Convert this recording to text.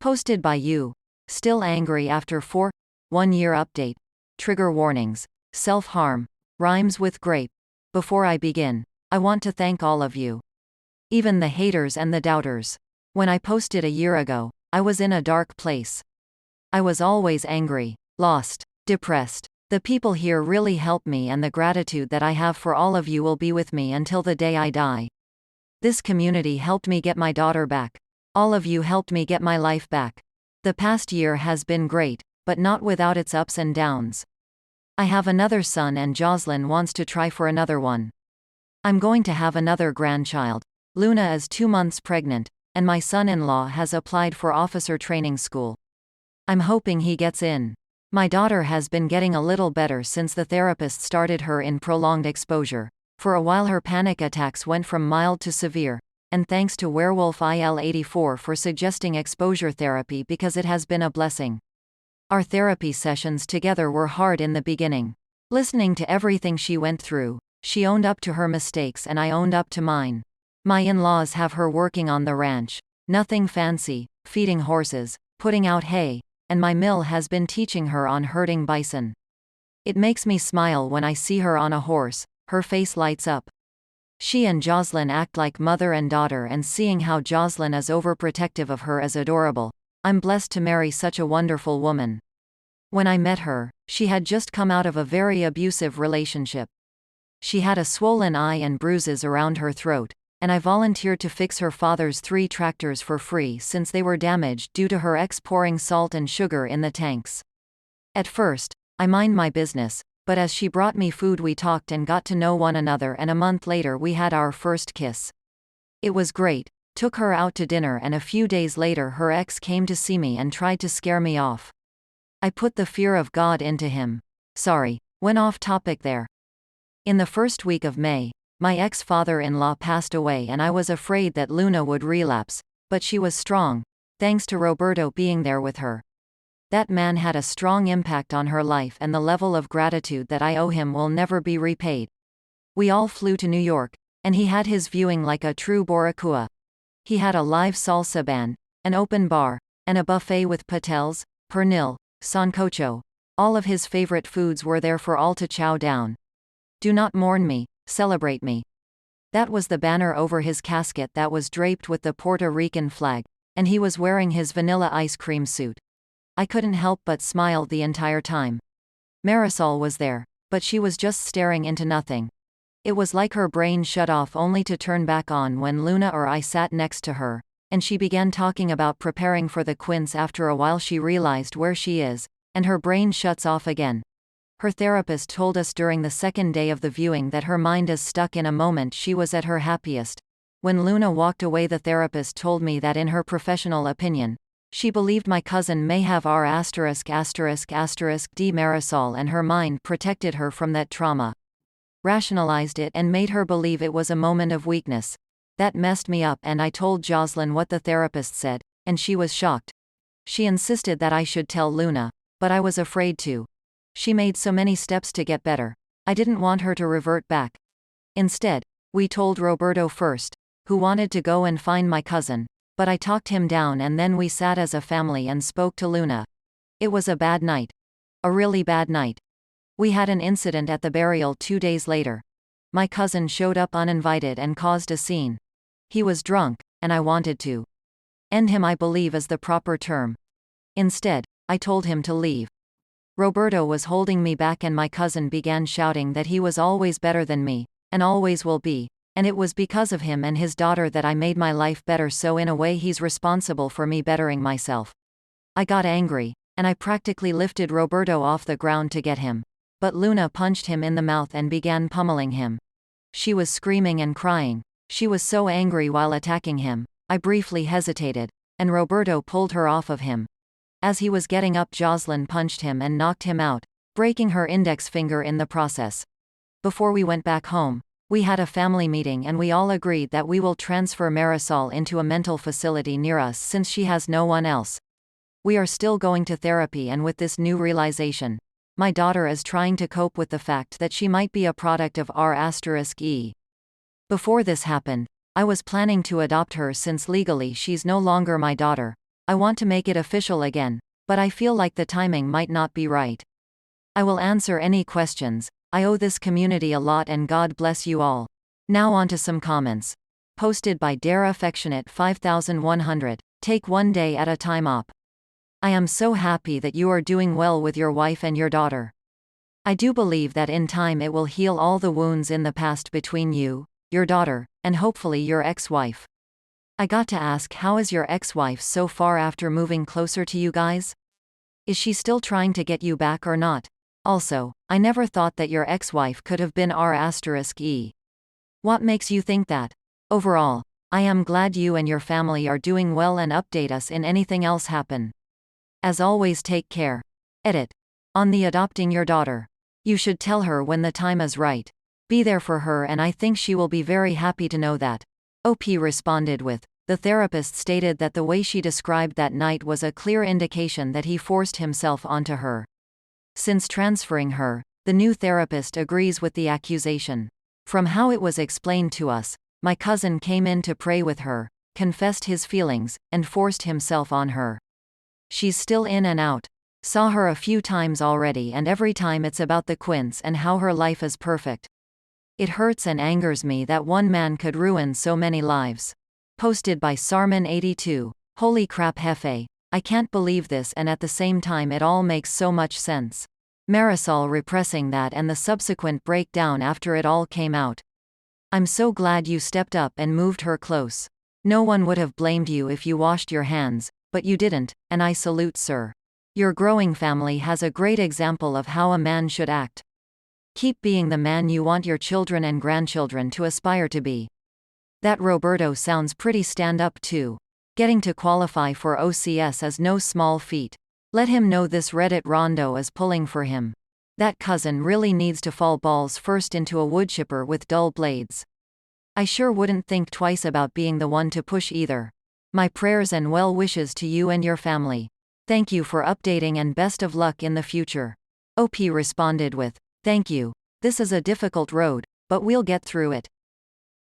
Posted by you. Still angry after 1 year update. Trigger warnings. Self-harm. Rhymes with grape. Before I begin, I want to thank all of you. Even the haters and the doubters. When I posted a year ago, I was in a dark place. I was always angry, lost, depressed. The people here really help me, and the gratitude that I have for all of you will be with me until the day I die. This community helped me get my daughter back. All of you helped me get my life back. The past year has been great, but not without its ups and downs. I have another son and Jocelyn wants to try for another one. I'm going to have another grandchild. Luna is 2 months pregnant, and my son-in-law has applied for officer training school. I'm hoping he gets in. My daughter has been getting a little better since the therapist started her in prolonged exposure. For a while her panic attacks went from mild to severe, and thanks to Werewolf IL84 for suggesting exposure therapy because it has been a blessing. Our therapy sessions together were hard in the beginning. Listening to everything she went through, she owned up to her mistakes and I owned up to mine. My in-laws have her working on the ranch. Nothing fancy, feeding horses, putting out hay, and my mill has been teaching her on herding bison. It makes me smile when I see her on a horse, her face lights up. She and Jocelyn act like mother and daughter, and seeing how Jocelyn is overprotective of her is adorable. I'm blessed to marry such a wonderful woman. When I met her, she had just come out of a very abusive relationship. She had a swollen eye and bruises around her throat, and I volunteered to fix her father's 3 tractors for free since they were damaged due to her ex pouring salt and sugar in the tanks. At first, I mind my business, but as she brought me food we talked and got to know one another, and a month later we had our first kiss. It was great. Took her out to dinner, and a few days later her ex came to see me and tried to scare me off. I put the fear of God into him. Sorry, went off topic there. In the first week of May, my ex-father-in-law passed away and I was afraid that Luna would relapse, but she was strong, thanks to Roberto being there with her. That man had a strong impact on her life, and the level of gratitude that I owe him will never be repaid. We all flew to New York, and he had his viewing like a true Boricua. He had a live salsa band, an open bar, and a buffet with patels, pernil, sancocho. All of his favorite foods were there for all to chow down. Do not mourn me, celebrate me. That was the banner over his casket that was draped with the Puerto Rican flag, and he was wearing his vanilla ice cream suit. I couldn't help but smile the entire time. Marisol was there, but she was just staring into nothing. It was like her brain shut off only to turn back on when Luna or I sat next to her, and she began talking about preparing for the quince. After a while she realized where she is, and her brain shuts off again. Her therapist told us during the second day of the viewing that her mind is stuck in a moment she was at her happiest. When Luna walked away, the therapist told me that in her professional opinion, she believed my cousin may have R********D Marisol, and her mind protected her from that trauma. Rationalized it and made her believe it was a moment of weakness. That messed me up, and I told Jocelyn what the therapist said, and she was shocked. She insisted that I should tell Luna, but I was afraid to. She made so many steps to get better. I didn't want her to revert back. Instead, we told Roberto first, who wanted to go and find my cousin, but I talked him down, and then we sat as a family and spoke to Luna. It was a bad night. A really bad night. We had an incident at the burial 2 days later. My cousin showed up uninvited and caused a scene. He was drunk, and I wanted to end him, I believe is the proper term. Instead, I told him to leave. Roberto was holding me back, and my cousin began shouting that he was always better than me, and always will be, and it was because of him and his daughter that I made my life better, so in a way he's responsible for me bettering myself. I got angry, and I practically lifted Roberto off the ground to get him. But Luna punched him in the mouth and began pummeling him. She was screaming and crying. She was so angry while attacking him. I briefly hesitated, and Roberto pulled her off of him. As he was getting up, Jocelyn punched him and knocked him out, breaking her index finger in the process. Before we went back home, we had a family meeting, and we all agreed that we will transfer Marisol into a mental facility near us since she has no one else. We are still going to therapy, and with this new realization, my daughter is trying to cope with the fact that she might be a product of R***E. Before this happened, I was planning to adopt her since legally she's no longer my daughter. I want to make it official again, but I feel like the timing might not be right. I will answer any questions. I owe this community a lot and God bless you all. Now on to some comments. Posted by Dare Affectionate 5100. Take one day at a time op. I am so happy that you are doing well with your wife and your daughter. I do believe that in time it will heal all the wounds in the past between you, your daughter, and hopefully your ex-wife. I got to ask, how is your ex-wife so far after moving closer to you guys? Is she still trying to get you back or not? Also, I never thought that your ex-wife could have been R*E. What makes you think that? Overall, I am glad you and your family are doing well and update us in anything else happen. As always, take care. Edit. On the adopting your daughter. You should tell her when the time is right. Be there for her and I think she will be very happy to know that. OP responded with, the therapist stated that the way she described that night was a clear indication that he forced himself onto her. Since transferring her, the new therapist agrees with the accusation. From how it was explained to us, my cousin came in to pray with her, confessed his feelings, and forced himself on her. She's still in and out. Saw her a few times already and every time it's about the Quints and how her life is perfect. It hurts and angers me that one man could ruin so many lives. Posted by Sarman82. Holy crap, Hefe. I can't believe this, and at the same time it all makes so much sense. Marisol repressing that and the subsequent breakdown after it all came out. I'm so glad you stepped up and moved her close. No one would have blamed you if you washed your hands, but you didn't, and I salute, sir. Your growing family has a great example of how a man should act. Keep being the man you want your children and grandchildren to aspire to be. That Roberto sounds pretty stand-up too. Getting to qualify for OCS is no small feat. Let him know this Reddit rondo is pulling for him. That cousin really needs to fall balls first into a woodchipper with dull blades. I sure wouldn't think twice about being the one to push either. My prayers and well wishes to you and your family. Thank you for updating and best of luck in the future. OP responded with, thank you. This is a difficult road, but we'll get through it.